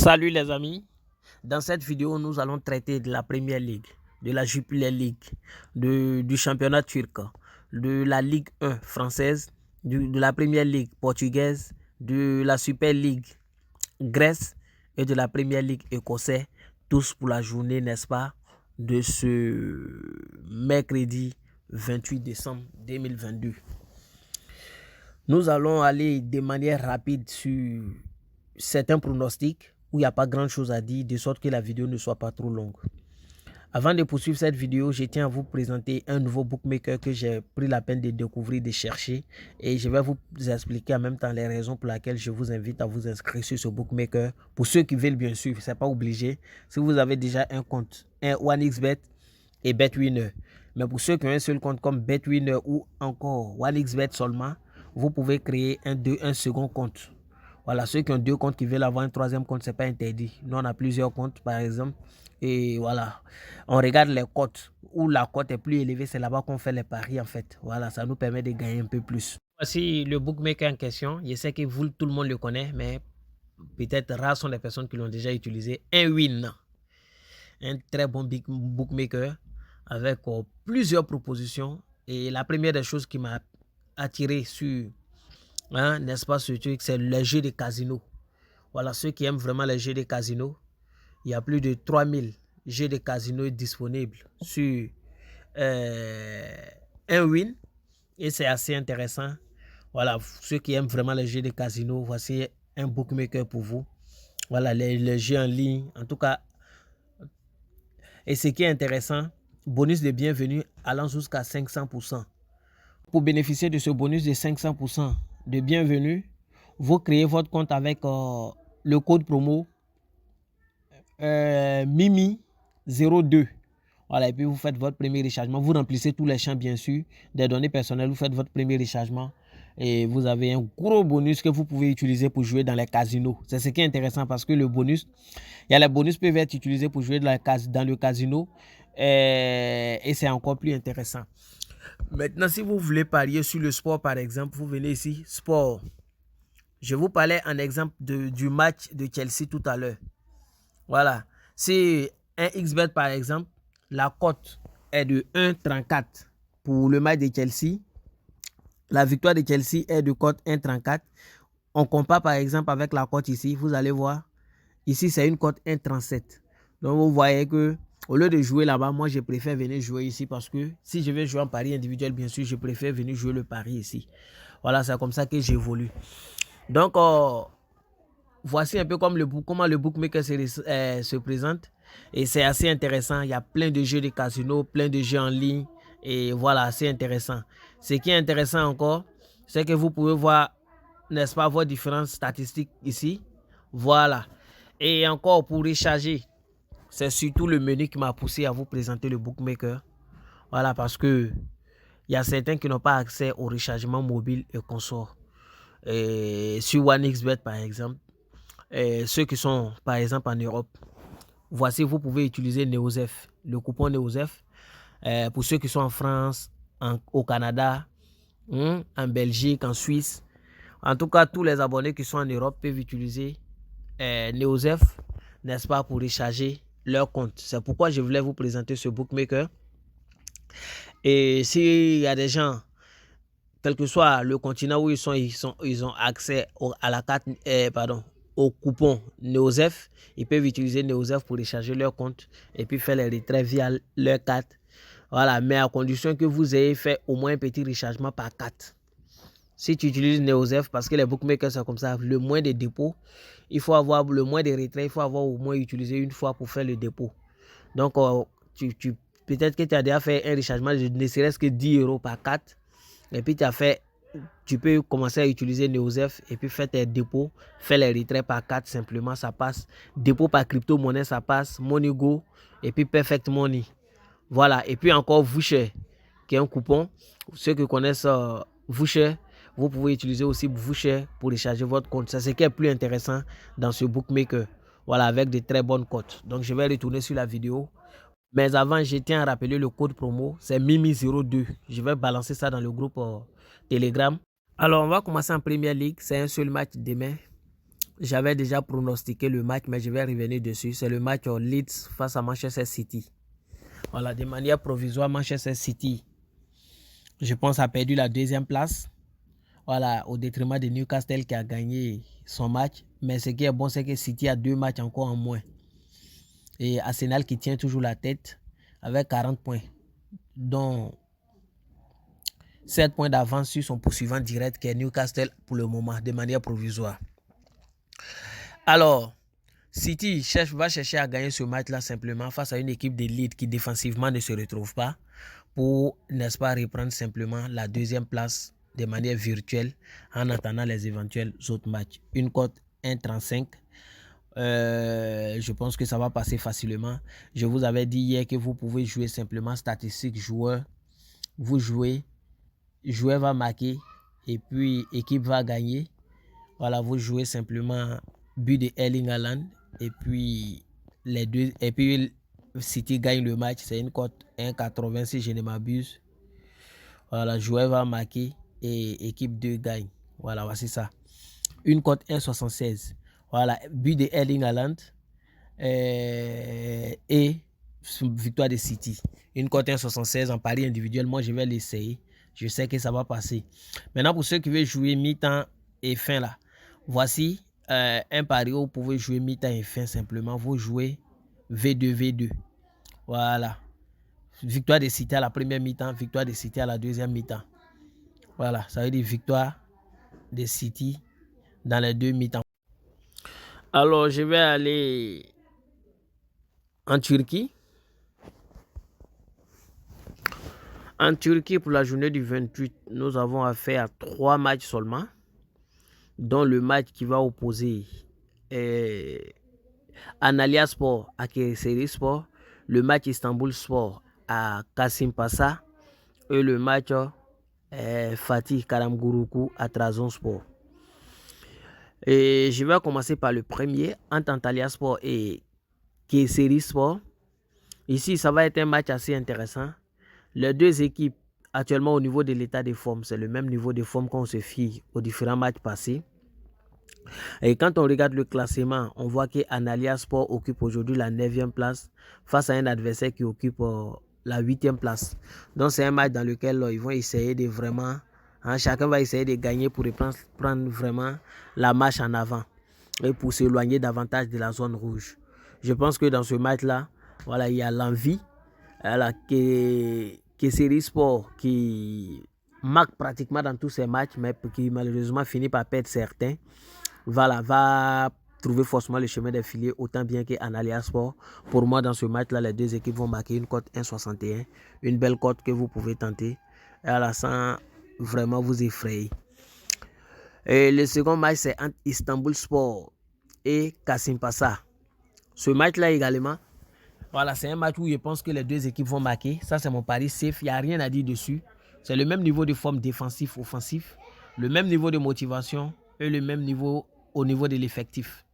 Salut les amis, dans cette vidéo nous allons traiter de la Premier League, de la Jupiler League, du championnat turc, de la Ligue 1 française, de la Premier League portugaise, de la Super League Grèce et de la Premier League écossaise, tous pour la journée, n'est-ce pas, de ce mercredi 28 décembre 2022. Nous allons aller de manière rapide sur certains pronostics où il n'y a pas grand chose à dire, de sorte que la vidéo ne soit pas trop longue. Avant de poursuivre cette vidéo, je tiens à vous présenter un nouveau bookmaker que j'ai pris la peine de découvrir, de chercher, et je vais vous expliquer en même temps les raisons pour lesquelles je vous invite à vous inscrire sur ce bookmaker. Pour ceux qui veulent bien sûr, ce n'est pas obligé. Si vous avez déjà un compte, un OneXBet et BetWinner, mais pour ceux qui ont un seul compte comme BetWinner ou encore OneXBet seulement, vous pouvez créer un second compte. Voilà, ceux qui ont deux comptes qui veulent avoir un troisième compte, ce n'est pas interdit. Nous, on a plusieurs comptes, par exemple. Et voilà, on regarde les cotes. Où la cote est plus élevée, c'est là-bas qu'on fait les paris, en fait. Voilà, ça nous permet de gagner un peu plus. Voici le bookmaker en question. Je sais que vous, tout le monde le connaît, mais peut-être rares sont les personnes qui l'ont déjà utilisé. Un Win. Un très bon bookmaker avec plusieurs propositions. Et la première des choses qui m'a attiré sur... n'est-ce pas, ce truc, c'est les jeux de casino. Voilà, ceux qui aiment vraiment les jeux de casino, il y a plus de 3000 jeux de casino disponibles sur un Win, et c'est assez intéressant. Voilà, ceux qui aiment vraiment les jeux de casino, voici un bookmaker pour vous. Voilà, les jeux en ligne, en tout cas. Et ce qui est intéressant, bonus de bienvenue allant jusqu'à 500%. Pour bénéficier de ce bonus de 500% de bienvenue, vous créez votre compte avec le code promo Mimi02. Voilà, et puis vous faites votre premier rechargement. Vous remplissez tous les champs, bien sûr, des données personnelles. Vous faites votre premier rechargement et vous avez un gros bonus que vous pouvez utiliser pour jouer dans les casinos. C'est ce qui est intéressant parce que le bonus, il y a les bonus qui peuvent être utilisés pour jouer dans le casino et c'est encore plus intéressant. Maintenant, si vous voulez parier sur le sport, par exemple, vous venez ici, sport. Je vous parlais en exemple du match de Chelsea tout à l'heure. Voilà. C'est un XBet, par exemple, la cote est de 1,34 pour le match de Chelsea. La victoire de Chelsea est de cote 1,34. On compare, par exemple, avec la cote ici. Vous allez voir, ici, c'est une cote 1,37. Donc, vous voyez que au lieu de jouer là-bas, moi, je préfère venir jouer ici parce que si je vais jouer en pari individuel, bien sûr, je préfère venir jouer le pari ici. Voilà, c'est comme ça que j'évolue. Donc, voici un peu comme comment le bookmaker se présente. Et c'est assez intéressant. Il y a plein de jeux de casino, plein de jeux en ligne. Et voilà, c'est intéressant. Ce qui est intéressant encore, c'est que vous pouvez voir, n'est-ce pas, vos différentes statistiques ici. Voilà. Et encore pour recharger, c'est surtout le menu qui m'a poussé à vous présenter le bookmaker. Voilà, parce que il y a certains qui n'ont pas accès au rechargement mobile et consort. Et sur OneXBet, par exemple, ceux qui sont, par exemple, en Europe, voici, vous pouvez utiliser Neosef, le coupon Neosef. Pour ceux qui sont en France, au Canada, en Belgique, en Suisse. En tout cas, tous les abonnés qui sont en Europe peuvent utiliser Neosef, n'est-ce pas, pour recharger leur compte. C'est pourquoi je voulais vous présenter ce bookmaker. Et s'il y a des gens, quel que soit le continent où ils ont accès à la carte, au coupon Neosef, ils peuvent utiliser Neosef pour recharger leur compte et puis faire les retraits via leur carte. Voilà, mais à condition que vous ayez fait au moins un petit rechargement par carte. Si tu utilises Neosef, parce que les bookmakers sont comme ça, le moins de dépôts, il faut avoir le moins de retraits, il faut avoir au moins utilisé une fois pour faire le dépôt. Donc, peut-être que tu as déjà fait un rechargement de ne serait-ce que 10 € par carte. Et puis, tu peux commencer à utiliser Neosef et puis faire tes dépôts, faire les retraits par carte simplement, ça passe. Dépôt par crypto-monnaie, ça passe. MoneyGo et puis Perfect Money. Voilà, et puis encore Voucher, qui est un coupon. Ceux qui connaissent Voucher, vous pouvez utiliser aussi Voucher pour recharger votre compte. C'est ce qui est plus intéressant dans ce bookmaker. Voilà, avec de très bonnes cotes. Donc, je vais retourner sur la vidéo. Mais avant, je tiens à rappeler le code promo, c'est Mimi02. Je vais balancer ça dans le groupe Telegram. Alors, on va commencer en Premier League. C'est un seul match demain. j'avais déjà pronostiqué le match, mais je vais revenir dessus. C'est le match Leeds face à Manchester City. Voilà, de manière provisoire, Manchester City, je pense, a perdu la deuxième place. Voilà, au détriment de Newcastle qui a gagné son match. Mais ce qui est bon, c'est que City a 2 matchs encore en moins. Et Arsenal qui tient toujours la tête avec 40 points, dont 7 points d'avance sur son poursuivant direct qui est Newcastle pour le moment, de manière provisoire. Alors, City va chercher à gagner ce match-là simplement face à une équipe de Leeds qui défensivement ne se retrouve pas pour, n'est-ce pas, reprendre simplement la deuxième place de manière virtuelle en attendant les éventuels autres matchs. Une cote 1,35. Je pense que ça va passer facilement. Je vous avais dit hier que vous pouvez jouer simplement statistique joueur. Vous jouez, joueur va marquer et puis équipe va gagner. Voilà, vous jouez simplement but de Erling Haaland et puis les deux, et puis City gagne le match. C'est une cote 1,80 si je ne m'abuse. Voilà, joueur va marquer et équipe 2 gagne. Voilà, voici ça. Une cote 1,76. Voilà, but de Erling Haaland et victoire de City. Une cote 1,76 en pari individuel. Moi, je vais l'essayer. Je sais que ça va passer. Maintenant, pour ceux qui veulent jouer mi-temps et fin là, voici un pari où vous pouvez jouer mi-temps et fin simplement. Vous jouez V2. Voilà. Victoire de City à la première mi-temps, victoire de City à la deuxième mi-temps. Voilà, ça veut dire victoire de City dans les 2 mi-temps. Alors, je vais aller en Turquie. En Turquie, pour la journée du 28, nous avons affaire à 3 matchs seulement, dont le match qui va opposer Antalyaspor à Kayserispor, le match Istanbul Sport à Kasimpasa et le match Fatih Karagümrük à Trabzonspor. Et je vais commencer par le premier, entre Antalyaspor et Kayserispor. Ici, ça va être un match assez intéressant. Les deux équipes, actuellement au niveau de l'état de forme, c'est le même niveau de forme qu'on se fie aux différents matchs passés. Et quand on regarde le classement, on voit que Antalyaspor occupe aujourd'hui la 9e place face à un adversaire qui occupe la 8e place. Donc c'est un match dans lequel ils vont essayer de vraiment, chacun va essayer de gagner pour prendre vraiment la marche en avant et pour s'éloigner davantage de la zone rouge. Je pense que dans ce match-là, voilà, il y a l'envie Kayserispor qui marque pratiquement dans tous ses matchs, mais qui malheureusement finit par perdre certains. Voilà, va trouver forcément le chemin des filets, autant bien qu'Antalyaspor. Pour moi, dans ce match-là, les deux équipes vont marquer une cote 1,61. Une belle cote que vous pouvez tenter, sans vraiment vous effrayer. Et le second match, c'est entre Istanbul Sport et Kasimpasa. Ce match-là également, voilà, c'est un match où je pense que les deux équipes vont marquer. Ça, c'est mon pari safe. Il n'y a rien à dire dessus. C'est le même niveau de forme défensif-offensif, le même niveau de motivation et le même niveau au niveau de l'effectif.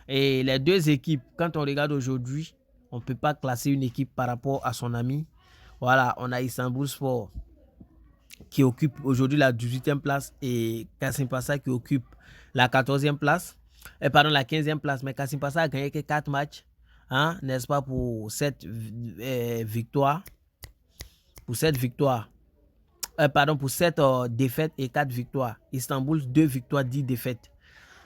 Et les deux équipes, quand on regarde aujourd'hui, on ne peut pas classer une équipe par rapport à son ami. Voilà, on a Istanbul Sport qui occupe aujourd'hui la 18e place et Kasimpasa qui occupe la 14e place. Pardon, la 15e place. Mais Kasimpasa a gagné que 4 matchs. N'est-ce pas, pour cette victoire. Pour cette victoire. Pour 7 défaites et 4 victoires. Istanbul, 2 victoires, 10 défaites.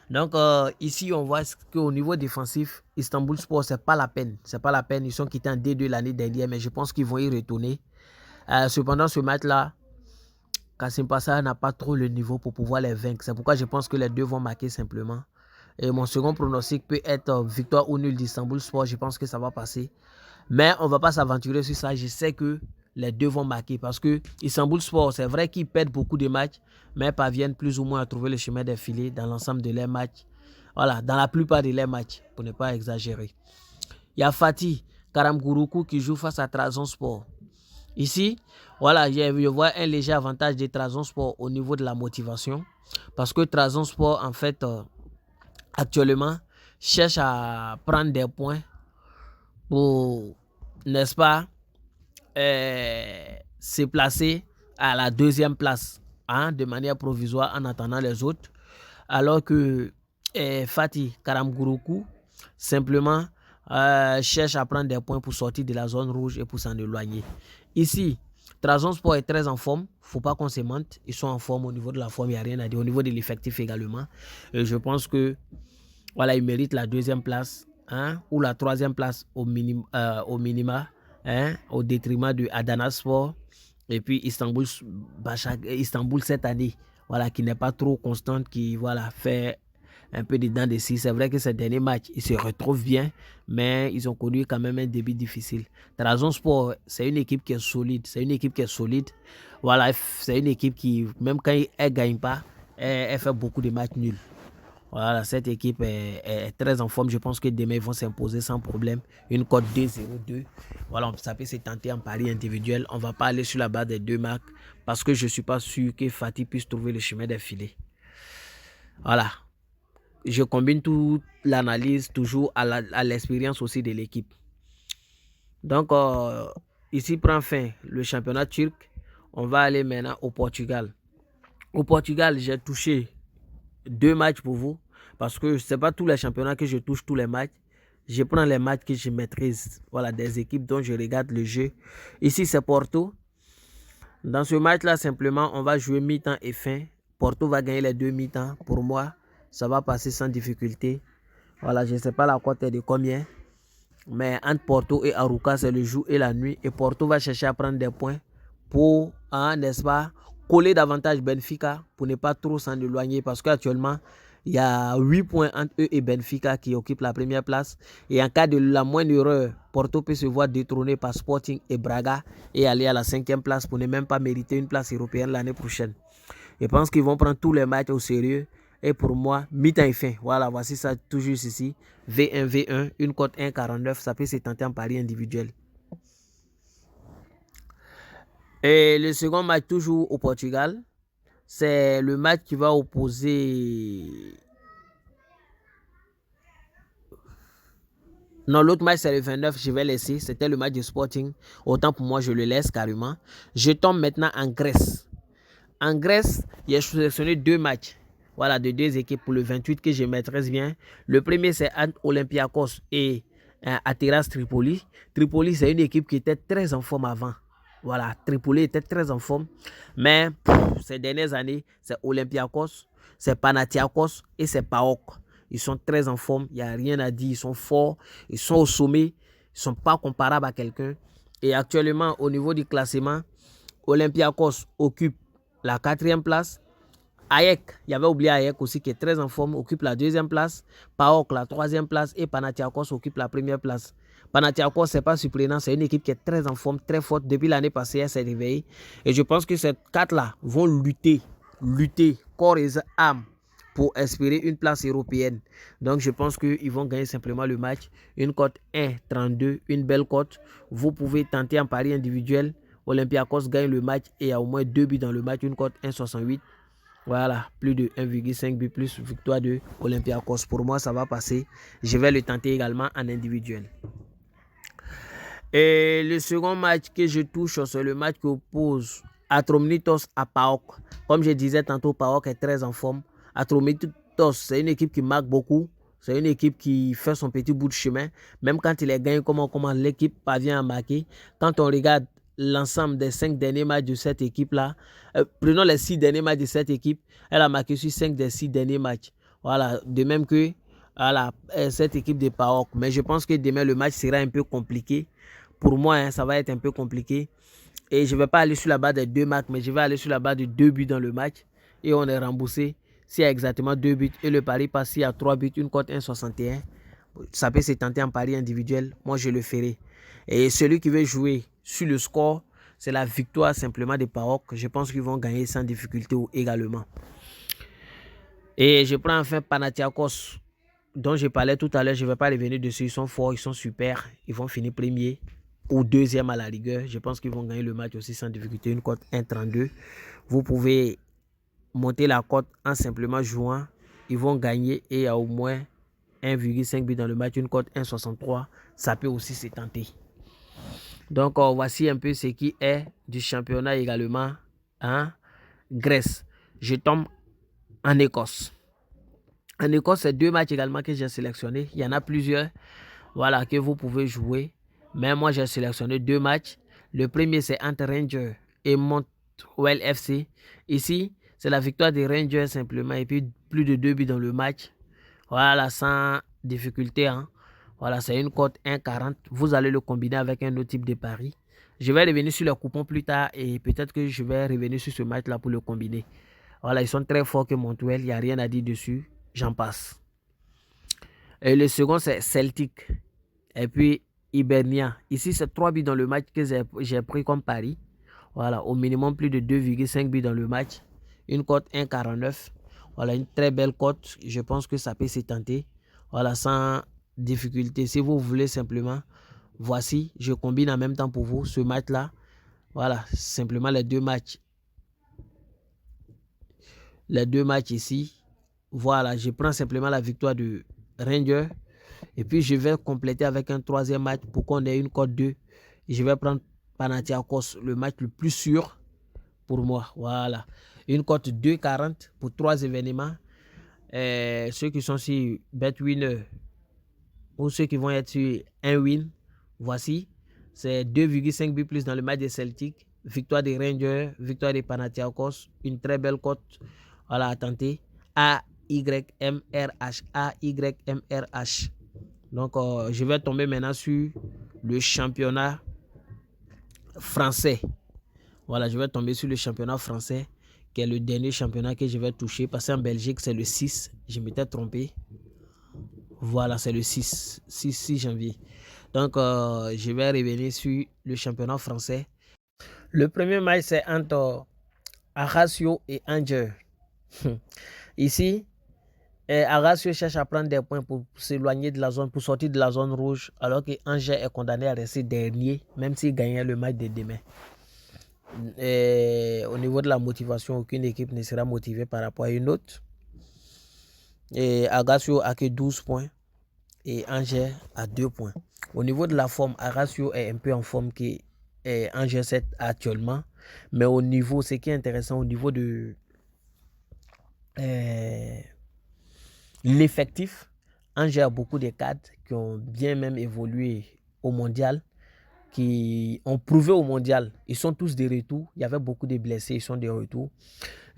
Donc ici, on voit qu'au niveau défensif, Istanbul Sport, c'est pas la peine. C'est pas la peine. Ils sont quittés en D2 l'année dernière, mais je pense qu'ils vont y retourner. Cependant, ce match-là, Kasimpasa n'a pas trop le niveau pour pouvoir les vaincre. C'est pourquoi je pense que les deux vont marquer simplement. Et mon second pronostic peut être victoire ou nul d'Istanbul Sport. Je pense que ça va passer. Mais on ne va pas s'aventurer sur ça. Je sais que les deux vont marquer. Parce que Istanbul Sport, c'est vrai qu'ils perdent beaucoup de matchs, mais parviennent plus ou moins à trouver le chemin des filets dans l'ensemble de leurs matchs. Voilà, dans la plupart de leurs matchs, pour ne pas exagérer. Il y a Fatih Karagümrük qui joue face à Trabzonspor. Ici, voilà, je vois un léger avantage de Trabzonspor au niveau de la motivation. Parce que Trabzonspor, en fait, actuellement, cherche à prendre des points pour, n'est-ce pas, se placer à la 2e place, de manière provisoire en attendant les autres. Alors que Fatih Karamgouroukou simplement cherche à prendre des points pour sortir de la zone rouge et pour s'en éloigner. Ici, Trabzonspor est très en forme. Il ne faut pas qu'on se mente. Ils sont en forme. Au niveau de la forme, il n'y a rien à dire. Au niveau de l'effectif également. Et je pense que voilà, ils méritent la deuxième place, hein, ou la troisième place au minima, hein, au détriment de Adanaspor. Et puis Istanbul cette année, voilà, qui n'est pas trop constante, qui voilà, fait un peu de dents de scie. C'est vrai que ces derniers matchs, ils se retrouvent bien, mais ils ont connu quand même un début difficile. Trabzonspor, c'est une équipe qui est solide. C'est une équipe qui est solide. Voilà, c'est une équipe qui, même quand elle ne gagne pas, elle fait beaucoup de matchs nuls. Voilà, cette équipe est très en forme. Je pense que demain, ils vont s'imposer sans problème. Une cote 2-0-2. Voilà, ça peut se tenter en pari individuel. On ne va pas aller sur la base des deux marques parce que je ne suis pas sûr que Fatih puisse trouver le chemin des filets. Voilà. Je combine toute l'analyse toujours à l'expérience aussi de l'équipe. Donc, ici prend fin le championnat turc. On va aller maintenant au Portugal. Au Portugal, j'ai touché 2 matchs pour vous. Parce que ce n'est pas tous les championnats que je touche tous les matchs. Je prends les matchs que je maîtrise. Voilà, des équipes dont je regarde le jeu. Ici, c'est Porto. Dans ce match-là, simplement, on va jouer mi-temps et fin. Porto va gagner les 2 mi-temps. Pour moi, ça va passer sans difficulté. Voilà, je ne sais pas la cote est de combien. Mais entre Porto et Arouca, c'est le jour et la nuit. Et Porto va chercher à prendre des points pour, hein, n'est-ce pas, coller davantage Benfica pour ne pas trop s'en éloigner. Parce qu'actuellement, il y a 8 points entre eux et Benfica qui occupent la première place. Et en cas de la moindre erreur, Porto peut se voir détrôné par Sporting et Braga et aller à la 5e place pour ne même pas mériter une place européenne l'année prochaine. Je pense qu'ils vont prendre tous les matchs au sérieux. Et pour moi, mi-temps et fin. Voilà, voici ça toujours ici. V1, V1, une cote 1,49. Ça peut se tenter en pari individuel. Et le second match, toujours au Portugal, c'est le match qui va opposer... Non, l'autre match, c'est le 29, je vais laisser. C'était le match de Sporting. Autant pour moi, je le laisse carrément. Je tombe maintenant en Grèce. En Grèce, j'ai sélectionné 2 matchs. Voilà, de 2 équipes pour le 28 que je maîtrise bien. Le premier, c'est Olympiakos et Ateras Tripoli. Tripoli, c'est une équipe qui était très en forme avant. Voilà, Tripoli était très en forme. Mais ces dernières années, c'est Olympiakos, c'est Panathinaikos et c'est PAOK. Ils sont très en forme, il n'y a rien à dire. Ils sont forts, ils sont au sommet, ils ne sont pas comparables à quelqu'un. Et actuellement, au niveau du classement, Olympiakos occupe la 4e place. AEK, il y avait oublié AEK aussi qui est très en forme, occupe la 2e place. PAOK la 3e place et Panathinaikos occupe la 1re place. Panathinaikos, c'est pas surprenant, c'est une équipe qui est très en forme, très forte. Depuis l'année passée, elle s'est réveillée. Et je pense que ces 4-là vont lutter corps et âme pour espérer une place européenne. Donc je pense qu'ils vont gagner simplement le match. Une cote 1,32, une belle cote. Vous pouvez tenter en pari individuel. Olympiakos gagne le match et il y a au moins 2 buts dans le match, une cote 1,68. Voilà, plus de 1,5 but plus victoire de Olympiakos. Pour moi, ça va passer. Je vais le tenter également en individuel. Et le second match que je touche, c'est le match qui oppose Atromitos à PAOK. Comme je disais tantôt, PAOK est très en forme. Atromitos, c'est une équipe qui marque beaucoup. C'est une équipe qui fait son petit bout de chemin. Même quand il est gagné, comment l'équipe parvient à marquer. Quand on regarde l'ensemble des 5 derniers matchs de cette équipe-là, prenons les 6 derniers matchs de cette équipe, elle a marqué sur 5 des 6 derniers matchs. Voilà, de même que voilà, cette équipe de PAOK. Mais je pense que demain, le match sera un peu compliqué. Pour moi, hein, ça va être un peu compliqué. Et je ne vais pas aller sur la base des 2 marques, mais je vais aller sur la base de 2 buts dans le match. Et on est remboursé s'il y a exactement 2 buts. Et le pari passe s'il y a 3 buts, une cote 1,61. Ça peut se tenter en pari individuel. Moi, je le ferai. Et celui qui veut jouer sur le score, c'est la victoire simplement des PAOK. Je pense qu'ils vont gagner sans difficulté également. Et je prends enfin Panathinaikos, dont je parlais tout à l'heure. Je ne vais pas revenir dessus. Ils sont forts, ils sont super. Ils vont finir premier ou 2e à la rigueur. Je pense qu'ils vont gagner le match aussi sans difficulté. Une cote 1,32. Vous pouvez monter la cote en simplement jouant. Ils vont gagner et il y a au moins 1,5 but dans le match. Une cote 1,63. Ça peut aussi se tenter. Donc, voici un peu ce qui est du championnat également en Grèce. Je tombe en Écosse. En Écosse, c'est 2 matchs également que j'ai sélectionnés. Il y en a plusieurs, voilà, que vous pouvez jouer. Mais moi, j'ai sélectionné 2 matchs. Le premier, c'est entre Rangers et Montwell FC. Ici, c'est la victoire des Rangers simplement. Et puis, plus de 2 buts dans le match. Voilà, sans difficulté. Hein. Voilà, c'est une cote 1,40. Vous allez le combiner avec un autre type de pari. Je vais revenir sur le coupon plus tard et peut-être que je vais revenir sur ce match-là pour le combiner. Voilà, ils sont très forts que Montwell. Il n'y a rien à dire dessus. J'en passe. Et le second, c'est Celtic. Et puis, Hibernia. Ici, c'est 3 buts dans le match que j'ai pris comme pari. Voilà, au minimum plus de 2,5 buts dans le match. Une cote 1,49. Voilà, une très belle cote. Je pense que ça peut se tenter. Voilà, sans difficulté. Si vous voulez simplement, voici, je combine en même temps pour vous ce match-là. Voilà, simplement les 2 matchs. Les 2 matchs ici. Voilà, je prends simplement la victoire de Rangers. Et puis, je vais compléter avec un 3e match pour qu'on ait une cote 2. Et je vais prendre Panathinaikos, le match le plus sûr pour moi. Voilà. Une cote 2,40 pour 3 événements. Ceux qui sont sur BetWinner ou ceux qui vont être sur un win, voici. C'est 2,5 buts plus dans le match des Celtics. Victoire des Rangers, victoire des Panathinaikos. Une très belle cote. Voilà, à tenter. AYMRH. AYMRH. Donc, je vais tomber maintenant sur le championnat français. Voilà, je vais tomber sur le championnat français, qui est le dernier championnat que je vais toucher. Parce qu'en Belgique, c'est le 6. Je m'étais trompé. Voilà, c'est le 6 janvier. Donc, je vais revenir sur le championnat français. Le premier match, c'est entre Ajaccio et Angers. Ici, Ajaccio cherche à prendre des points pour s'éloigner de la zone, pour sortir de la zone rouge, alors que Angers est condamné à rester dernier, même s'il gagnait le match de demain. Au niveau de la motivation, aucune équipe ne sera motivée par rapport à une autre. Et Ajaccio a que 12 points et Angers a 2 points. Au niveau de la forme, Ajaccio est un peu en forme que Angers est actuellement. Mais au niveau, ce qui est intéressant, au niveau de l'effectif, Angers a beaucoup de cadres qui ont bien même évolué au mondial, qui ont prouvé au mondial. Ils sont tous de retour. Il y avait beaucoup de blessés, ils sont de retour.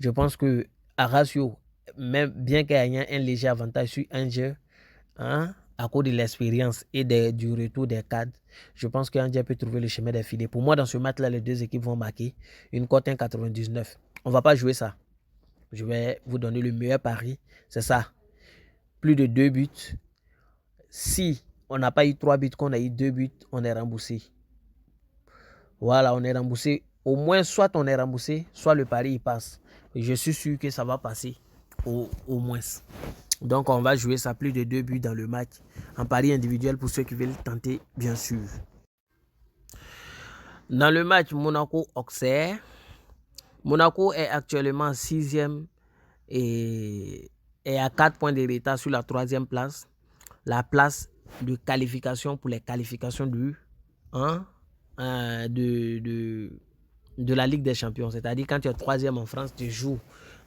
Je pense que Ajaccio, même bien qu'il y ait un léger avantage sur Angers, hein, à cause de l'expérience et du retour des cadres, je pense qu'Angers peut trouver le chemin des filets. Pour moi, dans ce match-là, les deux équipes vont marquer une cote 1,99. On ne va pas jouer ça. Je vais vous donner le meilleur pari. C'est ça. Plus de 2 buts. Si on n'a pas eu 3 buts, qu'on a eu 2 buts, on est remboursé. Voilà, on est remboursé. Au moins, soit on est remboursé, soit le pari il passe. Je suis sûr que ça va passer. Au moins. Donc, on va jouer ça, plus de 2 buts dans le match. En pari individuel pour ceux qui veulent tenter, bien sûr. Dans le match Monaco-Auxerre, Monaco est actuellement 6e et à 4 points de retard sur la 3e place. La place de qualification pour les qualifications de la Ligue des Champions. C'est-à-dire quand tu es 3e en France, tu joues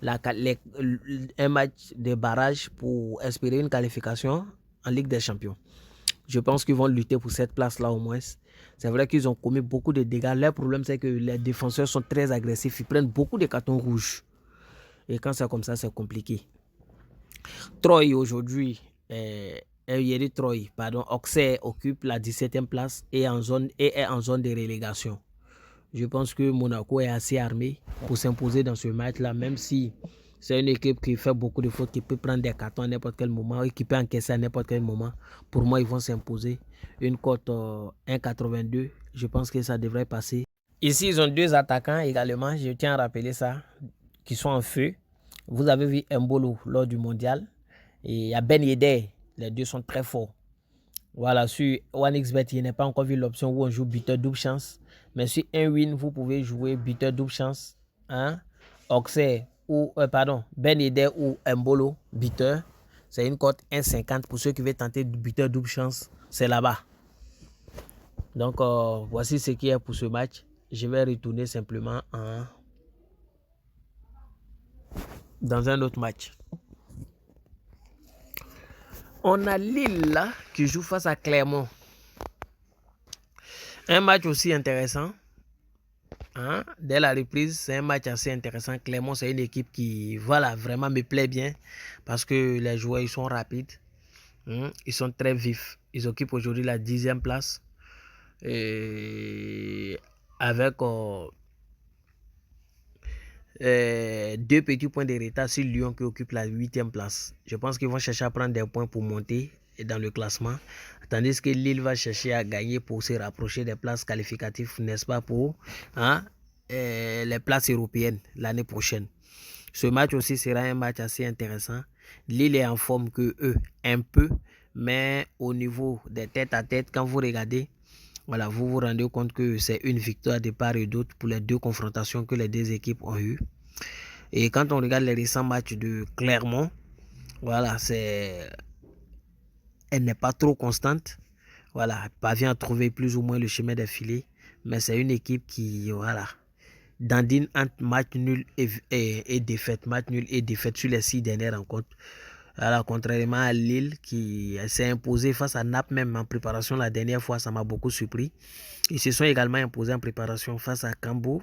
un match de barrage pour espérer une qualification en Ligue des Champions. Je pense qu'ils vont lutter pour cette place-là au moins. C'est vrai qu'ils ont commis beaucoup de dégâts. Leur problème, c'est que les défenseurs sont très agressifs. Ils prennent beaucoup de cartons rouges. Et quand c'est comme ça, c'est compliqué. Troyes aujourd'hui, Auxerre occupe la 17e place et est en zone de relégation. Je pense que Monaco est assez armé pour s'imposer dans ce match-là, même si c'est une équipe qui fait beaucoup de fautes, qui peut prendre des cartons à n'importe quel moment et qui peut encaisser à n'importe quel moment. Pour moi, ils vont s'imposer. Une cote 1,82. Je pense que ça devrait passer. Ici, ils ont 2 attaquants également. Je tiens à rappeler ça, qui sont en feu. Vous avez vu Mbolo lors du mondial. Et il y a Ben Yedder. Les deux sont très forts. Voilà, sur OneXBet, il n'y a pas encore vu l'option où on joue buteur double chance. Mais sur un win, vous pouvez jouer buteur double chance. Hein? Auxerre ou, Ben Yedder ou Mbolo, buteur. C'est une cote 1,50 pour ceux qui veulent tenter buteur double chance. C'est là-bas. Donc, voici ce qui est pour ce match. Je vais retourner simplement dans un autre match. On a Lille là, qui joue face à Clermont. Un match aussi intéressant. Hein? Dès la reprise, c'est un match assez intéressant. Clermont, c'est une équipe qui, voilà, vraiment me plaît bien parce que les joueurs, ils sont rapides. Hein? Ils sont très vifs. Ils occupent aujourd'hui la 10e place. Et avec 2 petits points de retard sur Lyon qui occupe la 8e place. Je pense qu'ils vont chercher à prendre des points pour monter dans le classement. Tandis que Lille va chercher à gagner pour se rapprocher des places qualificatives, n'est-ce pas, pour les places européennes l'année prochaine. Ce match aussi sera un match assez intéressant. Lille est en forme que eux, un peu, mais au niveau des têtes à tête, quand vous regardez, voilà, vous vous rendez compte que c'est une victoire de part et d'autre pour les 2 confrontations que les 2 équipes ont eues. Et quand on regarde les récents matchs de Clermont, voilà, elle n'est pas trop constante. Voilà, elle parvient à trouver plus ou moins le chemin des filets. Mais c'est une équipe qui, voilà, dandine entre match nul et défaite. Match nul et défaite sur les 6 dernières rencontres. Voilà, contrairement à Lille qui s'est imposé face à Naples même en préparation la dernière fois, ça m'a beaucoup surpris. Ils se sont également imposés en préparation face à Cambo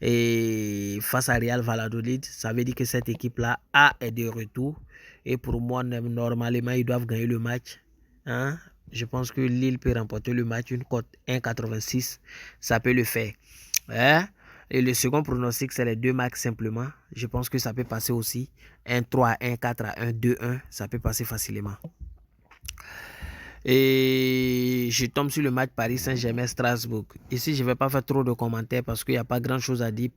et face à Real Valladolid. Ça veut dire que cette équipe-là est de retour. Et pour moi, normalement, ils doivent gagner le match. Hein? Je pense que Lille peut remporter le match. Une cote 1,86, ça peut le faire. Hein? Et le second pronostic, c'est les 2 max simplement. Je pense que ça peut passer aussi. 1-3 1, 4-1, 2-1, ça peut passer facilement. Et je tombe sur le match Paris Saint-Germain-Strasbourg. Ici, je ne vais pas faire trop de commentaires parce qu'il n'y a pas grand-chose à dire.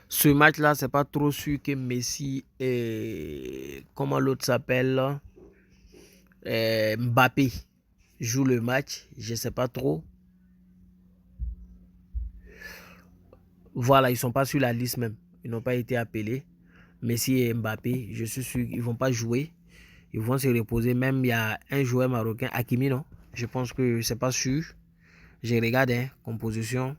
Ce match-là, c'est pas trop sûr que Messi et comment l'autre s'appelle, Mbappé joue le match. Je ne sais pas trop. Voilà, ils ne sont pas sur la liste même. Ils n'ont pas été appelés. Messi et Mbappé, je suis sûr qu'ils ne vont pas jouer. Ils vont se reposer. Même il y a un joueur marocain, Hakimi, non? Je pense que c'est pas sûr. Je regarde, hein, composition.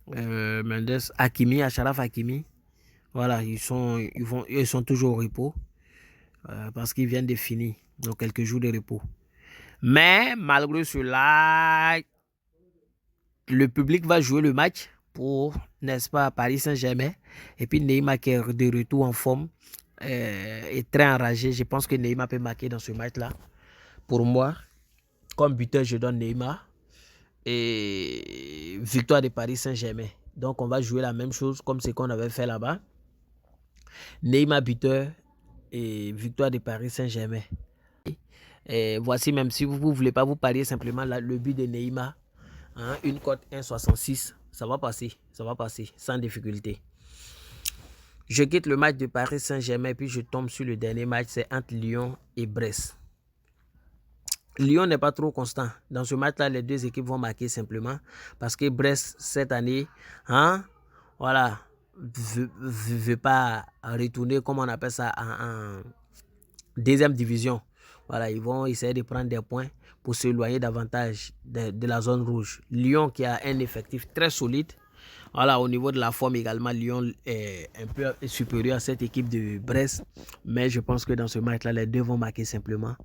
Mendes, Hakimi, Achraf Hakimi. Voilà, ils sont toujours au repos. Parce qu'ils viennent de finir. Donc quelques jours de repos. Mais malgré cela, le public va jouer le match pour, n'est-ce pas, Paris Saint-Germain. Et puis Neymar qui est de retour en forme est très enragé. Je pense que Neymar peut marquer dans ce match-là. Pour moi, comme buteur, je donne Neymar. Et victoire de Paris Saint-Germain. Donc on va jouer la même chose comme ce qu'on avait fait là-bas. Neymar buteur et victoire de Paris Saint-Germain. Et voici, même si vous ne voulez pas vous parier simplement le but de Neymar, hein, une cote 1,66, ça va passer sans difficulté. Je quitte le match de Paris Saint-Germain puis je tombe sur le dernier match, c'est entre Lyon et Brest. Lyon n'est pas trop constant. Dans ce match-là, les 2 équipes vont marquer simplement parce que Brest, cette année, hein, voilà, veut pas retourner, comme on appelle ça, en 2e division. Voilà, ils vont essayer de prendre des points pour s'éloigner davantage de la zone rouge. Lyon qui a un effectif très solide. Voilà, au niveau de la forme également, Lyon est un peu supérieur à cette équipe de Brest. Mais je pense que dans ce match-là, les 2 vont marquer simplement.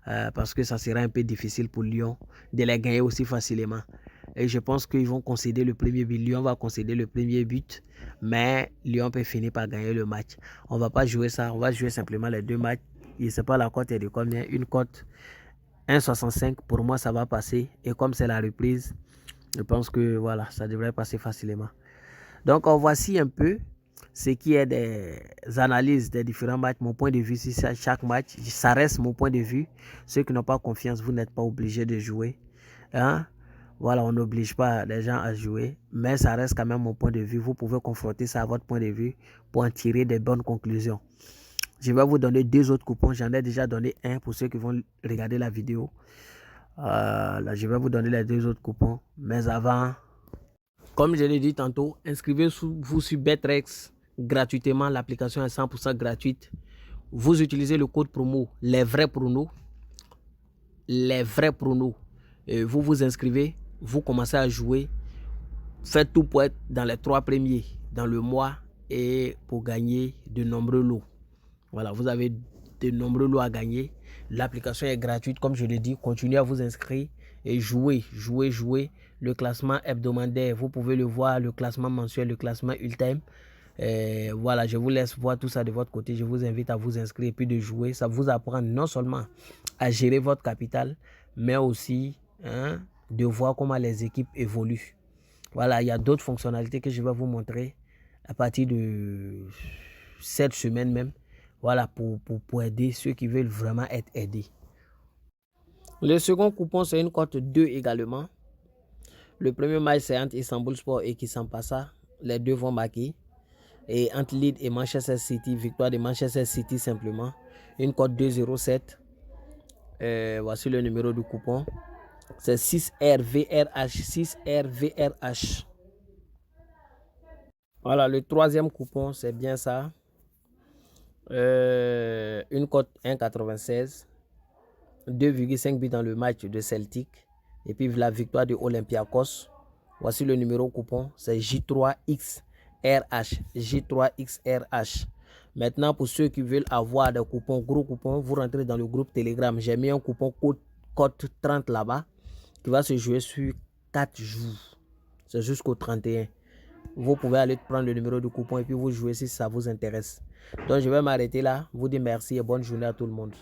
Parce que ça sera un peu difficile pour Lyon de les gagner aussi facilement. Et je pense qu'ils vont concéder le premier but. Lyon va concéder le premier but. Mais Lyon peut finir par gagner le match. On ne va pas jouer ça. On va jouer simplement les 2 matchs. Je ne sais pas la cote est de combien. Une cote 1,65. Pour moi, ça va passer. Et comme c'est la reprise, je pense que voilà, ça devrait passer facilement. Donc, voici un peu ce qui est des analyses des différents matchs. Mon point de vue, si c'est chaque match, ça reste mon point de vue. Ceux qui n'ont pas confiance, vous n'êtes pas obligés de jouer. Hein? Voilà, on n'oblige pas les gens à jouer, mais ça reste quand même mon point de vue. Vous pouvez confronter ça à votre point de vue pour en tirer des bonnes conclusions. Je vais vous donner 2 autres coupons. J'en ai déjà donné un pour ceux qui vont regarder la vidéo. Là, je vais vous donner les 2 autres coupons. Mais avant, comme je l'ai dit tantôt, inscrivez-vous sur Betrex gratuitement. L'application est 100% gratuite. Vous utilisez le code promo les vrais pronos. Et vous vous inscrivez, vous commencez à jouer. Faites tout pour être dans les 3 premiers dans le mois et pour gagner de nombreux lots. Voilà, vous avez de nombreux lots à gagner. L'application est gratuite, comme je l'ai dit. Continuez à vous inscrire et jouez. Le classement hebdomadaire, vous pouvez le voir, le classement mensuel, le classement ultime. Voilà, je vous laisse voir tout ça de votre côté. Je vous invite à vous inscrire et puis de jouer. Ça vous apprend non seulement à gérer votre capital, mais aussi de voir comment les équipes évoluent. Voilà, il y a d'autres fonctionnalités que je vais vous montrer à partir de cette semaine même. Voilà, pour aider ceux qui veulent vraiment être aidés. Le second coupon, c'est une cote 2 également. Le premier match, c'est entre Istanbul Sport et Kisampasa. Les deux vont marquer. Et entre Leeds et Manchester City, victoire de Manchester City simplement. Une cote 2,07. Voici le numéro du coupon. C'est 6RVRH. 6RVRH. Voilà, le troisième coupon, c'est bien ça. Une cote 1,96. 2,5 buts dans le match de Celtic. Et puis la victoire de Olympiakos. Voici le numéro coupon. C'est J3XRH. J3XRH. Maintenant, pour ceux qui veulent avoir des coupons, gros coupons, vous rentrez dans le groupe Telegram. J'ai mis un coupon code 30 là-bas qui va se jouer sur 4 jours. C'est jusqu'au 31. Vous pouvez aller prendre le numéro du coupon et puis vous jouer si ça vous intéresse. Donc, je vais m'arrêter là. Vous dis merci et bonne journée à tout le monde.